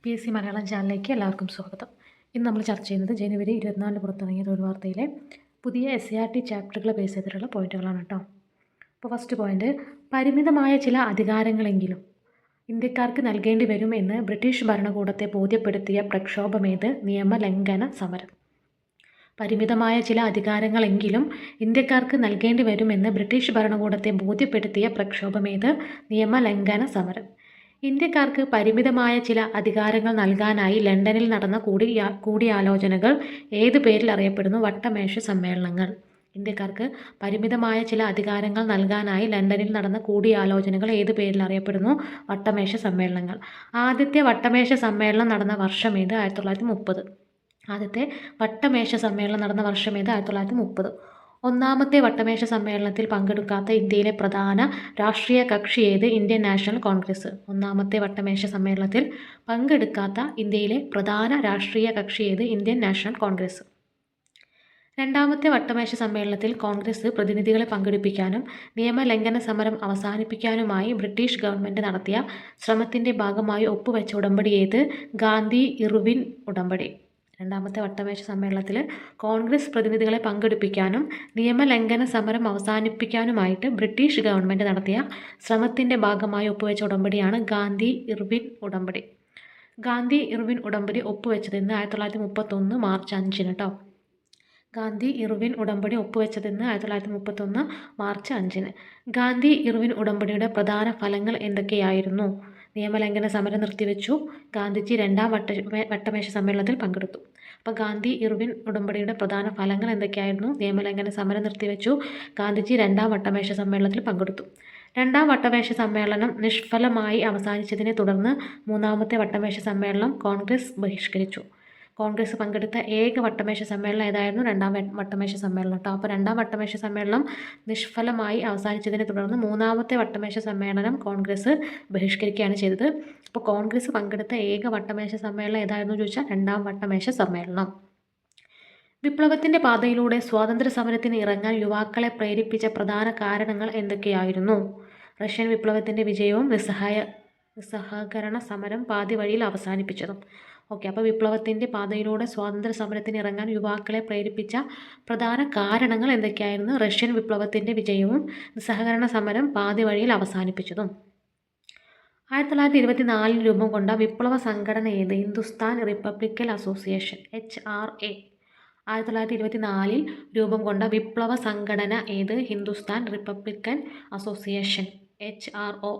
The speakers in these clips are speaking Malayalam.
PSC മലയാളം ചാനലിലേക്ക് എല്ലാവർക്കും സ്വാഗതം. ഇന്ന് നമ്മൾ ചർച്ച ചെയ്യുന്നത് ജനുവരി 24 പുറത്തിറങ്ങിയ തൊഴിൽ വാർത്തയിലെ പുതിയ SCRT ചാപ്റ്ററുകളെ ബേസ് ചെയ്തിട്ടുള്ള പോയിന്റുകളാണ് കേട്ടോ. അപ്പോൾ ഫസ്റ്റ് പോയിന്റ്, പരിമിതമായ ചില അധികാരങ്ങളെങ്കിലും ഇന്ത്യക്കാർക്ക് നൽകേണ്ടി വരും എന്ന് ബ്രിട്ടീഷ് ഭരണകൂടത്തെ ബോധ്യപ്പെടുത്തിയ പ്രക്ഷോഭമേത്? നിയമലംഘന സമരം. പരിമിതമായ ചില അധികാരങ്ങളെങ്കിലും ഇന്ത്യക്കാർക്ക് നൽകേണ്ടി വരുമെന്ന് ബ്രിട്ടീഷ് ഭരണകൂടത്തെ ബോധ്യപ്പെടുത്തിയ പ്രക്ഷോഭമേത്? നിയമലംഘന സമരം. ഇന്ത്യക്കാർക്ക് പരിമിതമായ ചില അധികാരങ്ങൾ നൽകാനായി ലണ്ടനിൽ നടന്ന കൂടിയാലോചനകൾ ഏത് പേരിൽ അറിയപ്പെടുന്നു? വട്ടമേശ സമ്മേളനങ്ങൾ. ഇന്ത്യക്കാർക്ക് പരിമിതമായ ചില അധികാരങ്ങൾ നൽകാനായി ലണ്ടനിൽ നടന്ന കൂടിയാലോചനകൾ ഏത് പേരിൽ അറിയപ്പെടുന്നു? വട്ടമേശ സമ്മേളനങ്ങൾ. ആദ്യത്തെ വട്ടമേശ സമ്മേളനം നടന്ന വർഷം ഏത്? 1930. ആദ്യത്തെ വട്ടമേശ സമ്മേളനം നടന്ന വർഷം ഏത്? 1930. ഒന്നാമത്തെ വട്ടമേശ സമ്മേളനത്തിൽ പങ്കെടുക്കാത്ത ഇന്ത്യയിലെ പ്രധാന രാഷ്ട്രീയ കക്ഷി ഏത്? Indian national Congress. ഒന്നാമത്തെ വട്ടമേശ സമ്മേളനത്തിൽ പങ്കെടുക്കാത്ത ഇന്ത്യയിലെ പ്രധാന രാഷ്ട്രീയ കക്ഷി ഏത്? Indian national Congress. രണ്ടാമത്തെ വട്ടമേശ സമ്മേളനത്തിൽ കോൺഗ്രസ് പ്രതിനിധികളെ പങ്കെടുപ്പിക്കാനും നിയമലംഘന സമരം അവസാനിപ്പിക്കാനുമായി ബ്രിട്ടീഷ് ഗവൺമെൻറ് നടത്തിയ ശ്രമത്തിൻ്റെ ഭാഗമായി ഒപ്പുവെച്ച ഉടമ്പടി ഏത്? ഗാന്ധി-ഇർവിൻ ഉടമ്പടി. രണ്ടാമത്തെ വട്ടമേശ സമ്മേളനത്തിൽ കോൺഗ്രസ് പ്രതിനിധികളെ പങ്കെടുപ്പിക്കാനും നിയമലംഘന സമരം അവസാനിപ്പിക്കാനുമായിട്ട് ബ്രിട്ടീഷ് ഗവൺമെൻറ് നടത്തിയ ശ്രമത്തിൻ്റെ ഭാഗമായി ഒപ്പുവെച്ച ഉടമ്പടിയാണ് ഗാന്ധി-ഇർവിൻ ഉടമ്പടി. ഗാന്ധി-ഇർവിൻ ഉടമ്പടി ഒപ്പുവെച്ചതെന്ന് 1931 മാർച്ച് 5 കേട്ടോ. ഗാന്ധി-ഇർവിൻ ഉടമ്പടി ഒപ്പുവെച്ചതെന്ന് 1931 മാർച്ച് 5. ഗാന്ധി-ഇർവിൻ ഉടമ്പടിയുടെ പ്രധാന ഫലങ്ങൾ എന്തൊക്കെയായിരുന്നു? നിയമലംഘന സമരം നിർത്തിവെച്ചു. ഗാന്ധിജി രണ്ടാം വട്ടമേശ സമ്മേളനത്തിൽ പങ്കെടുത്തു. അപ്പോൾ ഗാന്ധി-ഇർവിൻ ഉടമ്പടിയുടെ പ്രധാന ഫലങ്ങൾ എന്തൊക്കെയായിരുന്നു? നിയമലംഘന സമരം നിർത്തിവെച്ചു. ഗാന്ധിജി രണ്ടാം വട്ടമേശ സമ്മേളനത്തിൽ പങ്കെടുത്തു. രണ്ടാം വട്ടമേശ സമ്മേളനം നിഷ്ഫലമായി അവസാനിച്ചതിനെ തുടർന്ന് മൂന്നാമത്തെ വട്ടമേശ സമ്മേളനം കോൺഗ്രസ് ബഹിഷ്കരിച്ചു. കോൺഗ്രസ് പങ്കെടുത്ത ഏക വട്ടമേശ സമ്മേളനം ഏതായിരുന്നു? രണ്ടാം വട്ടമേശ സമ്മേളനം കേട്ടോ. അപ്പോൾ രണ്ടാം വട്ടമേശ സമ്മേളനം നിഷ്ഫലമായി അവസാനിച്ചതിനെ തുടർന്ന് മൂന്നാമത്തെ വട്ടമേശ സമ്മേളനം കോൺഗ്രസ് ബഹിഷ്കരിക്കുകയാണ് ചെയ്തത്. അപ്പോൾ കോൺഗ്രസ് പങ്കെടുത്ത ഏക വട്ടമേശ സമ്മേളനം ഏതായിരുന്നു ചോദിച്ചാൽ രണ്ടാം വട്ടമേശ സമ്മേളനം. വിപ്ലവത്തിൻ്റെ പാതയിലൂടെ സ്വാതന്ത്ര്യ സമരത്തിന് ഇറങ്ങാൻ യുവാക്കളെ പ്രേരിപ്പിച്ച പ്രധാന കാരണങ്ങൾ എന്തൊക്കെയായിരുന്നു? റഷ്യൻ വിപ്ലവത്തിൻ്റെ വിജയവും നിസ്സഹകരണ സമരം പാതി വഴിയിൽ അവസാനിപ്പിച്ചതും. ഓക്കെ, അപ്പോൾ വിപ്ലവത്തിൻ്റെ പാതയിലൂടെ സ്വാതന്ത്ര്യ സമരത്തിന് ഇറങ്ങാൻ യുവാക്കളെ പ്രേരിപ്പിച്ച പ്രധാന കാരണങ്ങൾ എന്തൊക്കെയായിരുന്നു? റഷ്യൻ വിപ്ലവത്തിൻ്റെ വിജയവും നിസ്സഹകരണ സമരം പാതി വഴിയിൽ അവസാനിപ്പിച്ചതും. 1924 രൂപം കൊണ്ട വിപ്ലവ സംഘടന ഏത്? Hindustan Republican association, HRA. 1924 രൂപം കൊണ്ട വിപ്ലവ സംഘടന ഏത്? Hindustan Republican association, HRO.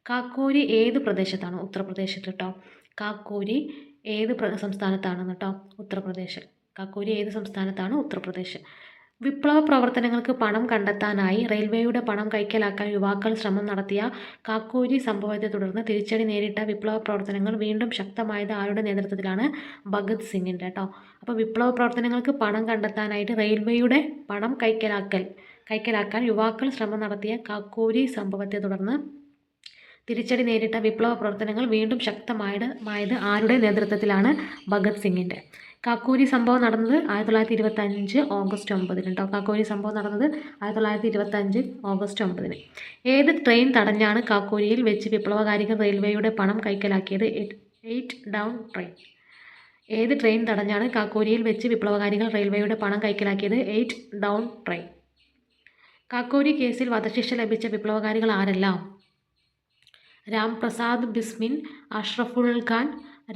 Kakori ഏത് പ്രദേശത്താണ്? ഉത്തർപ്രദേശ് കേട്ടോ. കാക്കോരി ഏത് സംസ്ഥാനത്താണെന്ന് കേട്ടോ? ഉത്തർപ്രദേശ്. കാക്കോരി ഏത് സംസ്ഥാനത്താണ്? ഉത്തർപ്രദേശ്. വിപ്ലവ പ്രവർത്തനങ്ങൾക്ക് പണം കണ്ടെത്താനായി റെയിൽവേയുടെ പണം കൈക്കലാക്കാൻ യുവാക്കൾ ശ്രമം നടത്തിയ കാക്കോരി സംഭവത്തെ തുടർന്ന് തിരിച്ചടി നേരിട്ട വിപ്ലവ പ്രവർത്തനങ്ങൾ വീണ്ടും ശക്തമായത് ആരുടെ നേതൃത്വത്തിലാണ്? ഭഗത് സിംഗിൻ്റെ കേട്ടോ. അപ്പോൾ വിപ്ലവ പ്രവർത്തനങ്ങൾക്ക് പണം കണ്ടെത്താനായിട്ട് റെയിൽവേയുടെ പണം കൈക്കലാക്കാൻ യുവാക്കൾ ശ്രമം നടത്തിയ കാക്കോരി സംഭവത്തെ തുടർന്ന് തിരിച്ചടി നേരിട്ട വിപ്ലവ പ്രവർത്തനങ്ങൾ വീണ്ടും ശക്തമായത് ആരുടെ നേതൃത്വത്തിലാണ്? ഭഗത് സിംഗിൻ്റെ. കാക്കോരി സംഭവം നടന്നത് 1925 ഓഗസ്റ്റ് 9 കേട്ടോ. കാക്കോരി സംഭവം നടന്നത് 1925 ഓഗസ്റ്റ് 9. ഏത് ട്രെയിൻ തടഞ്ഞാണ് കാക്കോരിയിൽ വെച്ച് വിപ്ലവകാരികൾ റെയിൽവേയുടെ പണം കൈക്കലാക്കിയത്? 8 ഡൗൺ ട്രെയിൻ. ഏത് ട്രെയിൻ തടഞ്ഞാണ് കാക്കോരിയിൽ വെച്ച് വിപ്ലവകാരികൾ റെയിൽവേയുടെ പണം കൈക്കലാക്കിയത്? 8 ഡൗൺ ട്രെയിൻ. കാക്കോരി കേസിൽ വധശിക്ഷ ലഭിച്ച വിപ്ലവകാരികൾ ആരെല്ലാം? രാംപ്രസാദ് ബിസ്മിൽ, അഷ്റഫുൾ ഖാൻ,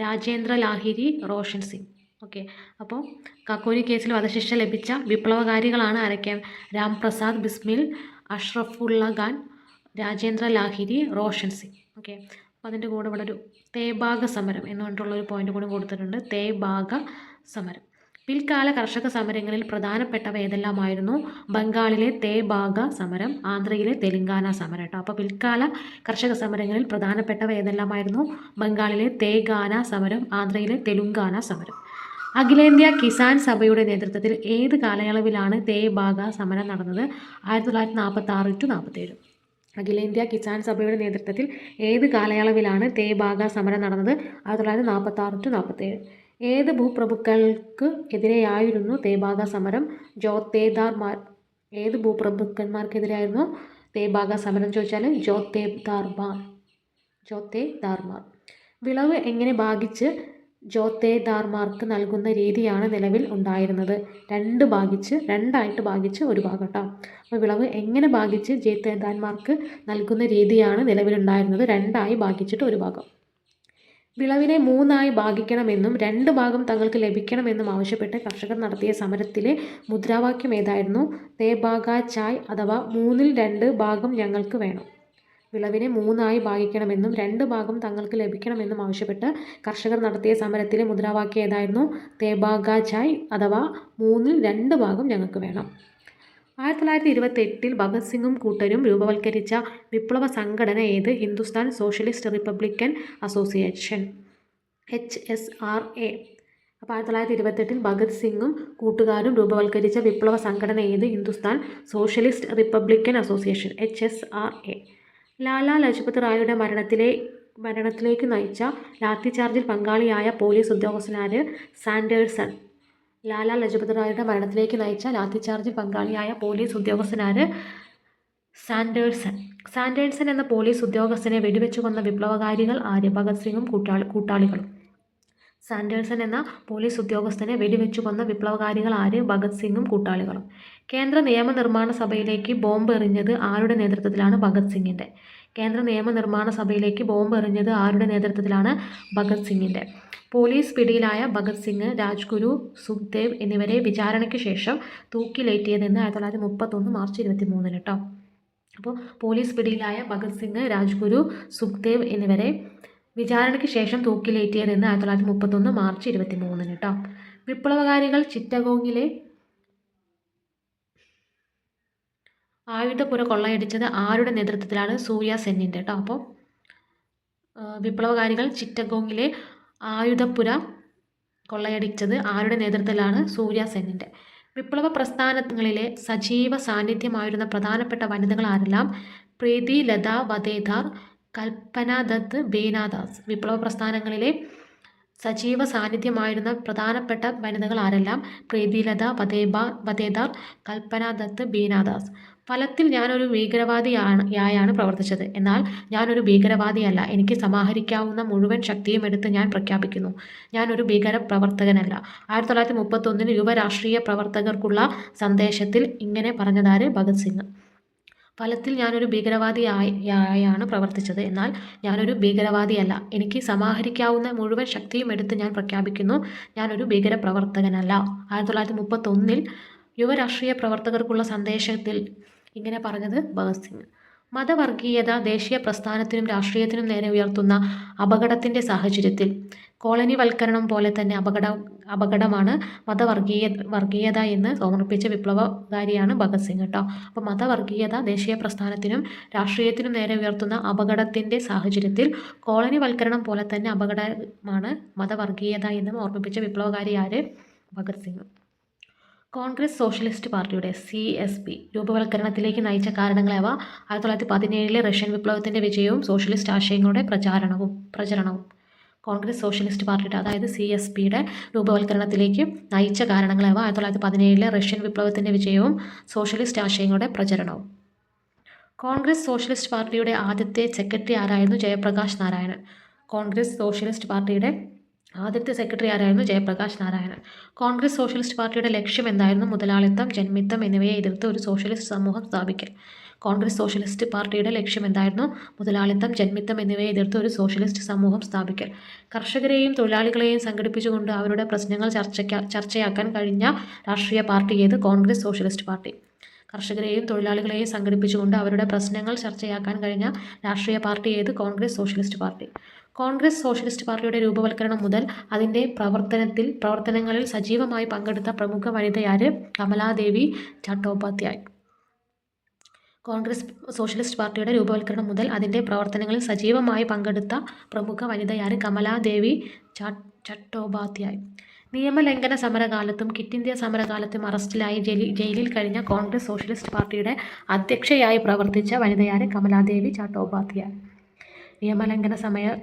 രാജേന്ദ്ര ലാഹിരി, റോഷൻ സിംഗ്. ഓക്കെ, അപ്പോൾ കാക്കോരി കേസിൽ വധശിക്ഷ ലഭിച്ച വിപ്ലവകാരികളാണ് ആരൊക്കെ? രാംപ്രസാദ് ബിസ്മിൽ, അഷ്റഫുള്ള ഖാൻ, രാജേന്ദ്ര ലാഹിരി, റോഷൻ സിംഗ്. ഓക്കെ, അപ്പോൾ അതിൻ്റെ കൂടെ ഇവിടെ ഒരു തേബാഗ സമരം എന്ന് പറഞ്ഞിട്ടുള്ളൊരു പോയിന്റ് കൂടി കൊടുത്തിട്ടുണ്ട്. തേബാഗ സമരം. പിൽക്കാല കർഷക സമരങ്ങളിൽ പ്രധാനപ്പെട്ടവ ഏതെല്ലാമായിരുന്നു? ബംഗാളിലെ തേബാഗ സമരം, ആന്ധ്രയിലെ തെലുങ്കാന സമരം കേട്ടോ. അപ്പോൾ പിൽക്കാല കർഷക സമരങ്ങളിൽ പ്രധാനപ്പെട്ടവ ഏതെല്ലാമായിരുന്നു? ബംഗാളിലെ തേഗാന സമരം, ആന്ധ്രയിലെ തെലുങ്കാന സമരം. അഖിലേന്ത്യാ കിസാൻ സഭയുടെ നേതൃത്വത്തിൽ ഏത് കാലയളവിലാണ് തേബാഗ സമരം നടന്നത്? 1946-47. അഖിലേന്ത്യാ കിസാൻ സഭയുടെ നേതൃത്വത്തിൽ ഏത് കാലയളവിലാണ് തേബാഗ സമരം നടന്നത്? 1946-47. ഏത് ഭൂപ്രഭുക്കൾക്ക് എതിരെയായിരുന്നു തേബാഗ സമരം? ജോത്തേദാർമാർ. ഏത് ഭൂപ്രഭുക്കന്മാർക്കെതിരായിരുന്നു തേബാഗ സമരം ചോദിച്ചാൽ ജോത്തേദാർമാർ. വിളവ് എങ്ങനെ ഭാഗിച്ച് ജോത്തേദാർമാർക്ക് നൽകുന്ന രീതിയാണ് നിലവിൽ ഉണ്ടായിരുന്നത്. രണ്ടായിട്ട് ഭാഗിച്ച് ഒരു ഭാഗം കേട്ടോ. അപ്പോൾ വിളവ് എങ്ങനെ ഭാഗിച്ച് ജോത്തേദാർമാർക്ക് നൽകുന്ന രീതിയാണ് നിലവിലുണ്ടായിരുന്നത്. രണ്ടായി ഭാഗിച്ചിട്ട് ഒരു ഭാഗം. വിളവിനെ മൂന്നായി ഭാഗിക്കണമെന്നും 2 ഭാഗം തങ്ങൾക്ക് ലഭിക്കണമെന്നും ആവശ്യപ്പെട്ട് കർഷകർ നടത്തിയ സമരത്തിലെ മുദ്രാവാക്യം ഏതായിരുന്നു? തേബാഗ ചായ് അഥവാ 2 ഭാഗം ഞങ്ങൾക്ക് വേണം. വിളവിനെ 3ആയി ഭാഗിക്കണമെന്നും 2 ഭാഗം തങ്ങൾക്ക് ലഭിക്കണമെന്നും ആവശ്യപ്പെട്ട് കർഷകർ നടത്തിയ സമരത്തിലെ മുദ്രാവാക്യം ഏതായിരുന്നു? തേബാഗ ചായ് അഥവാ 2 ഭാഗം ഞങ്ങൾക്ക് വേണം. 1928 ഭഗത് സിംഗും കൂട്ടരും രൂപവൽക്കരിച്ച വിപ്ലവ സംഘടന ഏത്? Hindustan socialist Republican association HSRA. അപ്പോൾ 1928 ഭഗത് സിംഗും കൂട്ടുകാരും രൂപവൽക്കരിച്ച വിപ്ലവ സംഘടന ഏത്? Hindustan socialist Republican association HSRA. Lala Lajpat റായിയുടെ മരണത്തിലേക്ക് നയിച്ച ലാത്തിചാർജിൽ പങ്കാളിയായ പോലീസ് ഉദ്യോഗസ്ഥനാര്? സാൻഡേഴ്സൺ. ലാലാ ലജ്പത് റായിയുടെ മരണത്തിലേക്ക് നയിച്ച ലാത്തിചാർജിൽ പങ്കാളിയായ പോലീസ് ഉദ്യോഗസ്ഥനാര്? സാൻഡേഴ്സൺ എന്ന പോലീസ് ഉദ്യോഗസ്ഥനെ വെടിവെച്ചു കൊന്ന വിപ്ലവകാരികൾ ആര്? ഭഗത് സിംഗും കൂട്ടാളികളും. സാൻഡേഴ്സൺ എന്ന പോലീസ് ഉദ്യോഗസ്ഥനെ വെടിവെച്ചു കൊന്ന വിപ്ലവകാരികൾ ആര്? ഭഗത് സിംഗും കൂട്ടാളികളും. കേന്ദ്ര നിയമനിർമ്മാണ സഭയിലേക്ക് ബോംബ് എറിഞ്ഞത് ആരുടെ നേതൃത്വത്തിലാണ്? ഭഗത് സിംഗിൻ്റെ. കേന്ദ്ര നിയമനിർമ്മാണ സഭയിലേക്ക് ബോംബ് എറിഞ്ഞത് ആരുടെ നേതൃത്വത്തിലാണ്? ഭഗത് സിംഗിൻ്റെ. പോലീസ് പിടിയിലായ ഭഗത് സിംഗ്, രാജ്ഗുരു, സുഖ്ദേവ് എന്നിവരെ വിചാരണയ്ക്ക് ശേഷം തൂക്കിലേറ്റിയതെന്ന് 1931 മാർച്ച് 23 കേട്ടോ. അപ്പോൾ പോലീസ് പിടിയിലായ ഭഗത് സിംഗ്, രാജ്ഗുരു, സുഖ്ദേവ് എന്നിവരെ വിചാരണയ്ക്ക് ശേഷം തൂക്കിലേറ്റിയതെന്ന് 1931 മാർച്ച് 23 കേട്ടോ. വിപ്ലവകാരികൾ ചിറ്റഗോങ്ങിലെ ആയുധപുര കൊള്ളയടിച്ചത് ആരുടെ നേതൃത്വത്തിലാണ്? സൂര്യ സെന്നിൻ്റെ കേട്ടോ. അപ്പോൾ വിപ്ലവകാരികൾ ചിറ്റഗോങ്ങിലെ ആയുധപുര കൊള്ളയടിച്ചത് ആരുടെ നേതൃത്വത്തിലാണ്? സൂര്യ സെന്നിൻ്റെ. വിപ്ലവ പ്രസ്ഥാനങ്ങളിലെ സജീവ സാന്നിധ്യമായിരുന്ന പ്രധാനപ്പെട്ട വനിതകൾ ആരെല്ലാം? പ്രീതി ലത വധേദാർ, കൽപ്പന ദത്ത്, ബീനാദാസ്. വിപ്ലവ പ്രസ്ഥാനങ്ങളിലെ സജീവ സാന്നിധ്യമായിരുന്ന പ്രധാനപ്പെട്ട വനിതകൾ ആരെല്ലാം? പ്രീതിലത വധേദാർ, കൽപ്പന ദത്ത്, ബീനാദാസ്. ഫലത്തിൽ ഞാനൊരു ഭീകരവാദിയായാണ് പ്രവർത്തിച്ചത്. എന്നാൽ ഞാനൊരു ഭീകരവാദിയല്ല. എനിക്ക് സമാഹരിക്കാവുന്ന മുഴുവൻ ശക്തിയും എടുത്ത് ഞാൻ പ്രഖ്യാപിക്കുന്നു, ഞാനൊരു ഭീകര പ്രവർത്തകനല്ല. 1931 യുവ രാഷ്ട്രീയ പ്രവർത്തകർക്കുള്ള സന്ദേശത്തിൽ ഇങ്ങനെ പറഞ്ഞതാര്? ഭഗത് സിംഗ്. ഫലത്തിൽ ഞാനൊരു ഭീകരവാദിയായാണ് പ്രവർത്തിച്ചത്. എന്നാൽ ഞാനൊരു ഭീകരവാദിയല്ല. എനിക്ക് സമാഹരിക്കാവുന്ന മുഴുവൻ ശക്തിയും എടുത്ത് ഞാൻ പ്രഖ്യാപിക്കുന്നു, ഞാനൊരു ഭീകര പ്രവർത്തകനല്ല. 1931 യുവ രാഷ്ട്രീയ പ്രവർത്തകർക്കുള്ള സന്ദേശത്തിൽ ഇങ്ങനെ പറഞ്ഞത് ഭഗത് സിംഗ്. മതവർഗീയത ദേശീയ പ്രസ്ഥാനത്തിനും രാഷ്ട്രീയത്തിനും നേരെ ഉയർത്തുന്ന അപകടത്തിൻ്റെ സാഹചര്യത്തിൽ കോളനിവൽക്കരണം പോലെ തന്നെ അപകടമാണ് വർഗീയത എന്ന് സമർപ്പിച്ച വിപ്ലവകാരിയാണ് ഭഗത് സിംഗ് കേട്ടോ. അപ്പോൾ മതവർഗീയത ദേശീയ പ്രസ്ഥാനത്തിനും രാഷ്ട്രീയത്തിനും നേരെ ഉയർത്തുന്ന അപകടത്തിൻ്റെ സാഹചര്യത്തിൽ കോളനിവൽക്കരണം പോലെ തന്നെ അപകടമാണ് മതവർഗീയത എന്ന് ഓർമ്മിപ്പിച്ച വിപ്ലവകാരി ആര്? ഭഗത് സിംഗ്. കോൺഗ്രസ് സോഷ്യലിസ്റ്റ് പാർട്ടിയുടെ CSP രൂപവൽക്കരണത്തിലേക്ക് നയിച്ച കാരണങ്ങളാവ? 1917 റഷ്യൻ വിപ്ലവത്തിൻ്റെ വിജയവും സോഷ്യലിസ്റ്റ് ആശയങ്ങളുടെ പ്രചരണവും. കോൺഗ്രസ് സോഷ്യലിസ്റ്റ് പാർട്ടിയുടെ അതായത് CSPയുടെ രൂപവൽക്കരണത്തിലേക്ക് നയിച്ച കാരണങ്ങളാവ? 1917 റഷ്യൻ വിപ്ലവത്തിൻ്റെ വിജയവും സോഷ്യലിസ്റ്റ് ആശയങ്ങളുടെ പ്രചരണവും. കോൺഗ്രസ് സോഷ്യലിസ്റ്റ് പാർട്ടിയുടെ ആദ്യത്തെ സെക്രട്ടറി ആരായിരുന്നു? ജയപ്രകാശ് നാരായണൻ. കോൺഗ്രസ് സോഷ്യലിസ്റ്റ് പാർട്ടിയുടെ ആദ്യത്തെ സെക്രട്ടറി ആരായിരുന്നു? ജയപ്രകാശ് നാരായണൻ. കോൺഗ്രസ് സോഷ്യലിസ്റ്റ് പാർട്ടിയുടെ ലക്ഷ്യം എന്തായിരുന്നു? മുതലാളിത്തം, ജന്മിത്തം എന്നിവയെ എതിർത്ത് ഒരു സോഷ്യലിസ്റ്റ് സമൂഹം സ്ഥാപിക്കൽ. കോൺഗ്രസ് സോഷ്യലിസ്റ്റ് പാർട്ടിയുടെ ലക്ഷ്യം എന്തായിരുന്നു? മുതലാളിത്തം, ജന്മിത്തം എന്നിവയെ എതിർത്ത് ഒരു സോഷ്യലിസ്റ്റ് സമൂഹം സ്ഥാപിക്കൽ. കർഷകരെയും തൊഴിലാളികളെയും സംഘടിപ്പിച്ചുകൊണ്ട് അവരുടെ പ്രശ്നങ്ങൾ ചർച്ചയാക്കാൻ കഴിഞ്ഞ രാഷ്ട്രീയ പാർട്ടി ഏത്? Congress socialist party. കർഷകരെയും തൊഴിലാളികളെയും സംഘടിപ്പിച്ചുകൊണ്ട് അവരുടെ പ്രശ്നങ്ങൾ ചർച്ചയാക്കാൻ കഴിഞ്ഞ രാഷ്ട്രീയ പാർട്ടി ഏത്? Congress socialist party. Congress socialist പാർട്ടിയുടെ രൂപവൽക്കരണം മുതൽ അതിൻ്റെ പ്രവർത്തനങ്ങളിൽ സജീവമായി പങ്കെടുത്ത പ്രമുഖ വനിതയാര്? കമലാദേവി ചട്ടോപാധ്യായ്. കോൺഗ്രസ് സോഷ്യലിസ്റ്റ് പാർട്ടിയുടെ രൂപവൽക്കരണം മുതൽ അതിൻ്റെ പ്രവർത്തനങ്ങളിൽ സജീവമായി പങ്കെടുത്ത പ്രമുഖ വനിതയാര്? കമലാദേവി ചട്ടോപാധ്യായ്. നിയമലംഘന സമരകാലത്തും ക്വിറ്റ് ഇന്ത്യ സമരകാലത്തും അറസ്റ്റിലായി ജയിലിൽ കഴിഞ്ഞ കോൺഗ്രസ് സോഷ്യലിസ്റ്റ് പാർട്ടിയുടെ അധ്യക്ഷയായി പ്രവർത്തിച്ച വനിതയാര്? കമലാദേവി ചട്ടോപാധ്യായ്. നിയമലംഘന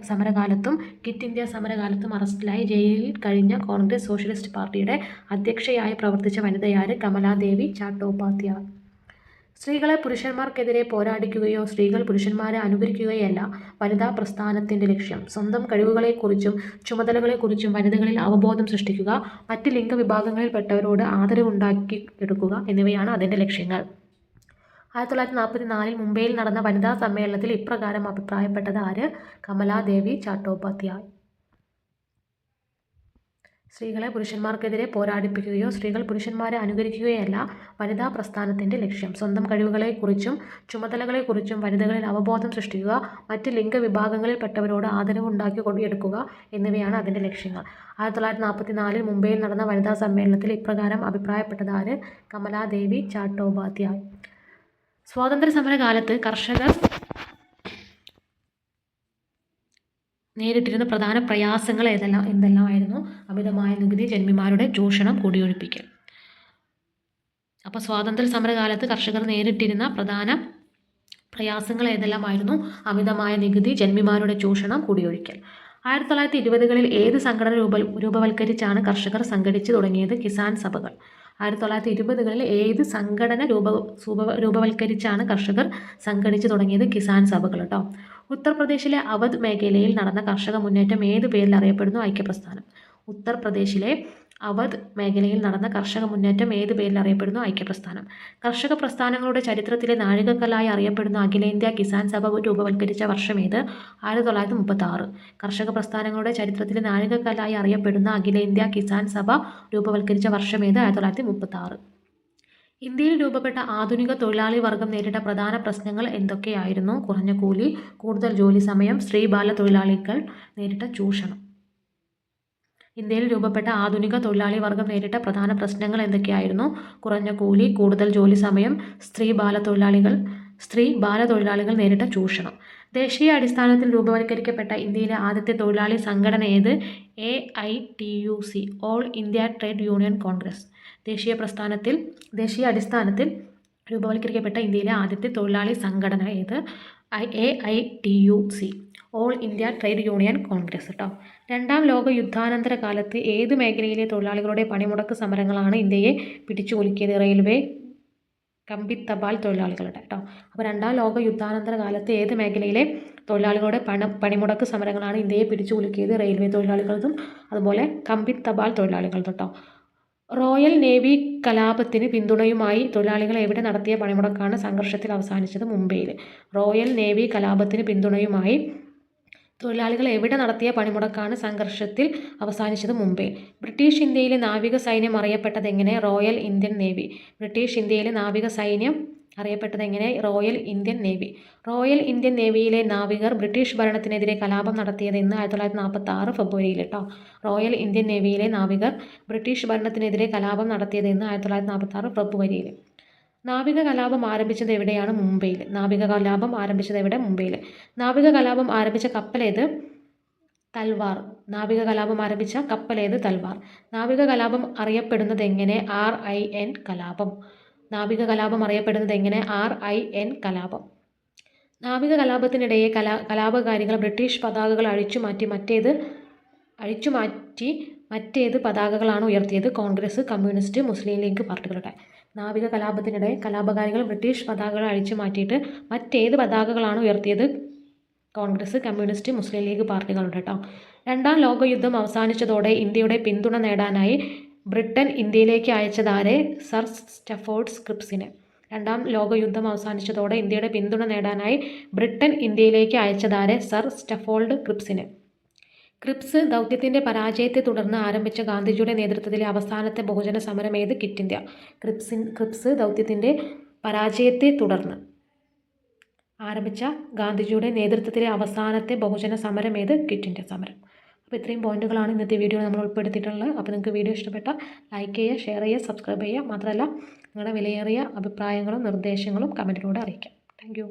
സമരകാലത്തും ക്വിറ്റ് ഇന്ത്യ സമരകാലത്തും അറസ്റ്റിലായി ജയിലിൽ കഴിഞ്ഞ കോൺഗ്രസ് സോഷ്യലിസ്റ്റ് പാർട്ടിയുടെ അധ്യക്ഷയായി പ്രവർത്തിച്ച വനിതയാര്? കമലാദേവി ചട്ടോപാധ്യായ്. സ്ത്രീകളെ പുരുഷന്മാർക്കെതിരെ പോരാടിക്കുകയോ സ്ത്രീകൾ പുരുഷന്മാരെ അനുകരിക്കുകയല്ല വനിതാ പ്രസ്ഥാനത്തിൻ്റെ ലക്ഷ്യം. സ്വന്തം കഴിവുകളെക്കുറിച്ചും ചുമതലകളെക്കുറിച്ചും വനിതകളിൽ അവബോധം സൃഷ്ടിക്കുക, മറ്റ് ലിംഗവിഭാഗങ്ങളിൽപ്പെട്ടവരോട് ആദരവുണ്ടാക്കിയെടുക്കുക എന്നിവയാണ് അതിൻ്റെ ലക്ഷ്യങ്ങൾ. 1944 മുംബൈയിൽ നടന്ന വനിതാ സമ്മേളനത്തിൽ ഇപ്രകാരം അഭിപ്രായപ്പെട്ടത് ആര്? കമലാദേവി ചാട്ടോപാധ്യായ്. സ്ത്രീകളെ പുരുഷന്മാർക്കെതിരെ പോരാടിപ്പിക്കുകയോ സ്ത്രീകൾ പുരുഷന്മാരെ അനുകരിക്കുകയല്ല വനിതാ പ്രസ്ഥാനത്തിൻ്റെ ലക്ഷ്യം. സ്വന്തം കഴിവുകളെക്കുറിച്ചും ചുമതലകളെക്കുറിച്ചും വനിതകളിൽ അവബോധം സൃഷ്ടിക്കുക, മറ്റ് ലിംഗവിഭാഗങ്ങളിൽപ്പെട്ടവരോട് ആദരവുണ്ടാക്കിയെടുക്കുക എന്നിവയാണ് അതിൻ്റെ ലക്ഷ്യങ്ങൾ. 1944 മുംബൈയിൽ നടന്ന വനിതാ സമ്മേളനത്തിൽ ഇപ്രകാരം അഭിപ്രായപ്പെട്ടത് ആര്? കമലാദേവി ചാട്ടോപാധ്യായ്. സ്വാതന്ത്ര്യ സമര കാലത്ത് കർഷകർ നേരിട്ടിരുന്ന പ്രധാന പ്രയാസങ്ങൾ എന്തെല്ലാമായിരുന്നു? അമിതമായ നികുതി, ജന്മിമാരുടെ ചൂഷണം, കുടിയൊഴിപ്പിക്കൽ. അപ്പോൾ സ്വാതന്ത്ര്യ സമരകാലത്ത് കർഷകർ നേരിട്ടിരുന്ന പ്രധാന പ്രയാസങ്ങൾ ഏതെല്ലാമായിരുന്നു? അമിതമായ നികുതി, ജന്മിമാരുടെ ചൂഷണം, കുടിയൊഴിക്കൽ. 1920കളിൽ ഏത് സംഘടന രൂപവൽക്കരിച്ചാണ് കർഷകർ സംഘടിച്ചു തുടങ്ങിയത്? കിസാൻ സഭകൾ. 1920കളിൽ ഏത് സംഘടന രൂപവൽക്കരിച്ചാണ് കർഷകർ സംഘടിച്ചു തുടങ്ങിയത്? കിസാൻ സഭകൾ കേട്ടോ. ഉത്തർപ്രദേശിലെ അവധ് മേഖലയിൽ നടന്ന കർഷക മുന്നേറ്റം ഏത് പേരിൽ അറിയപ്പെടുന്നു? ഐക്യപ്രസ്ഥാനം. ഉത്തർപ്രദേശിലെ അവധ് മേഖലയിൽ നടന്ന കർഷക മുന്നേറ്റം ഏത് പേരിൽ അറിയപ്പെടുന്നു? ഐക്യപ്രസ്ഥാനം. കർഷക പ്രസ്ഥാനങ്ങളുടെ ചരിത്രത്തിലെ നാഴികക്കല്ലായി അറിയപ്പെടുന്ന അഖിലേന്ത്യാ കിസാൻ സഭ രൂപവൽക്കരിച്ച വർഷം ഏത്? 1936. കർഷക പ്രസ്ഥാനങ്ങളുടെ ചരിത്രത്തിലെ നാഴികക്കല്ലായി അറിയപ്പെടുന്ന അഖിലേന്ത്യാ കിസാൻ സഭ രൂപവൽക്കരിച്ച വർഷം ഏത്? 1936. ഇന്ത്യയിൽ രൂപപ്പെട്ട ആധുനിക തൊഴിലാളി വർഗം നേരിട്ട പ്രധാന പ്രശ്നങ്ങൾ എന്തൊക്കെയായിരുന്നു? കുറഞ്ഞ കൂലി, കൂടുതൽ ജോലി സമയം, സ്ത്രീ ബാല തൊഴിലാളികൾ നേരിട്ട ചൂഷണം. ഇന്ത്യയിൽ രൂപപ്പെട്ട ആധുനിക തൊഴിലാളി വർഗം നേരിട്ട പ്രധാന പ്രശ്നങ്ങൾ എന്തൊക്കെയായിരുന്നു? കുറഞ്ഞ കൂലി, കൂടുതൽ ജോലി സമയം, സ്ത്രീ ബാല തൊഴിലാളികൾ നേരിട്ട ചൂഷണം. ദേശീയ അടിസ്ഥാനത്തിൽ രൂപവൽക്കരിക്കപ്പെട്ട ഇന്ത്യയിലെ ആദ്യത്തെ തൊഴിലാളി സംഘടന ഏത്? AITUC, all India trade union Congress. ദേശീയ അടിസ്ഥാനത്തിൽ രൂപവൽക്കരിക്കപ്പെട്ട ഇന്ത്യയിലെ ആദ്യത്തെ തൊഴിലാളി സംഘടന ഏത്? AITUC, all India trade union Congress കേട്ടോ. രണ്ടാം ലോക യുദ്ധാനന്തര കാലത്ത് ഏത് മേഖലയിലെ തൊഴിലാളികളുടെ പണിമുടക്ക് സമരങ്ങളാണ് ഇന്ത്യയെ പിടിച്ചുകുലുക്കിയത്? റെയിൽവേ, കമ്പി തപാൽ തൊഴിലാളികളുടെ കേട്ടോ. അപ്പോൾ രണ്ടാം ലോക യുദ്ധാനന്തര കാലത്ത് ഏത് മേഖലയിലെ തൊഴിലാളികളുടെ പണിമുടക്ക് സമരങ്ങളാണ് ഇന്ത്യയെ പിടിച്ചുകുലുക്കിയത്? റെയിൽവേ തൊഴിലാളികളതും അതുപോലെ കമ്പി തപാൽ തൊഴിലാളികൾ കേട്ടോ. റോയൽ നേവി കലാപത്തിന് പിന്തുണയുമായി തൊഴിലാളികൾ എവിടെ നടത്തിയ പണിമുടക്കാണ് സംഘർഷത്തിൽ അവസാനിച്ചത്? മുംബൈയിൽ. റോയൽ നേവി കലാപത്തിന് പിന്തുണയുമായി തൊഴിലാളികൾ എവിടെ നടത്തിയ പണിമുടക്കാണ് സംഘർഷത്തിൽ അവസാനിച്ചത്? മുംബൈ. ബ്രിട്ടീഷ് ഇന്ത്യയിലെ നാവിക സൈന്യം അറിയപ്പെട്ടത് എങ്ങനെ? Royal Indian navy. ബ്രിട്ടീഷ് ഇന്ത്യയിലെ നാവിക സൈന്യം അറിയപ്പെട്ടത് എങ്ങനെ? Royal Indian Navy. Royal Indian നേവിയിലെ നാവികർ ബ്രിട്ടീഷ് ഭരണത്തിനെതിരെ കലാപം നടത്തിയത് എന്ന്? 1946 ഫെബ്രുവരിയിൽ കേട്ടോ. റോയൽ ഇന്ത്യൻ നേവിയിലെ നാവികർ ബ്രിട്ടീഷ് ഭരണത്തിനെതിരെ കലാപം നടത്തിയത് എന്ന്? 1946 ഫെബ്രുവരിയിൽ. നാവിക കലാപം ആരംഭിച്ചത് എവിടെയാണ്? മുംബൈയിൽ. നാവിക കലാപം ആരംഭിച്ചത് എവിടെ? മുംബൈയിൽ. നാവിക കലാപം ആരംഭിച്ച കപ്പലേത്? തൽവാർ. നാവിക കലാപം ആരംഭിച്ച കപ്പലേത്? തൽവാർ. നാവിക കലാപം അറിയപ്പെടുന്നത് എങ്ങനെ? RIN കലാപം. നാവിക കലാപം അറിയപ്പെടുന്നത് എങ്ങനെ? RIN കലാപം. നാവിക കലാപത്തിനിടെ കലാപകാരികൾ ബ്രിട്ടീഷ് പതാകകൾ അഴിച്ചുമാറ്റി മറ്റേത് പതാകകളാണ് ഉയർത്തിയത്? കോൺഗ്രസ്, കമ്മ്യൂണിസ്റ്റ്, മുസ്ലിം ലീഗ് പാർട്ടികളുടെ. നാവിക കലാപത്തിനിടെ കലാപകാരികൾ ബ്രിട്ടീഷ് പതാകകൾ അഴിച്ചു മാറ്റിയിട്ട് മറ്റേത് പതാകകളാണ് ഉയർത്തിയത്? കോൺഗ്രസ്, കമ്മ്യൂണിസ്റ്റ്, മുസ്ലിം ലീഗ് പാർട്ടികളുടെ കേട്ടോ. രണ്ടാം ലോകയുദ്ധം അവസാനിച്ചതോടെ ഇന്ത്യയുടെ പിന്തുണ നേടാനായി ബ്രിട്ടൻ ഇന്ത്യയിലേക്ക് അയച്ചതാരെ? Sir Stafford ക്രിപ്സിനെ. രണ്ടാം ലോകയുദ്ധം അവസാനിച്ചതോടെ ഇന്ത്യയുടെ പിന്തുണ നേടാനായി ബ്രിട്ടൻ ഇന്ത്യയിലേക്ക് അയച്ചതാരെ? സർ സ്റ്റഫോർഡ് ക്രിപ്സിനെ. ക്രിപ്സ് ദൗത്യത്തിൻ്റെ പരാജയത്തെ തുടർന്ന് ആരംഭിച്ച ഗാന്ധിജിയുടെ നേതൃത്വത്തിലെ അവസാനത്തെ ബഹുജന സമരം ഏത്? Quit India. ക്രിപ്സ് ദൗത്യത്തിൻ്റെ പരാജയത്തെ തുടർന്ന് ആരംഭിച്ച ഗാന്ധിജിയുടെ നേതൃത്വത്തിലെ അവസാനത്തെ ബഹുജന സമരം ഏത്? ക്വിറ്റ് ഇന്ത്യ സമരം. അപ്പോൾ ഇത്രയും പോയിന്റുകളാണ് ഇന്നത്തെ വീഡിയോ നമ്മൾ ഉൾപ്പെടുത്തിയിട്ടുള്ളത്. അപ്പോൾ നിങ്ങൾക്ക് വീഡിയോ ഇഷ്ടപ്പെട്ടാൽ ലൈക്ക് ചെയ്യുക, ഷെയർ ചെയ്യുക, സബ്സ്ക്രൈബ് ചെയ്യുക. മാത്രമല്ല നിങ്ങളുടെ വിലയേറിയ അഭിപ്രായങ്ങളും നിർദ്ദേശങ്ങളും കമൻറ്റിലൂടെ അറിയിക്കാം. താങ്ക്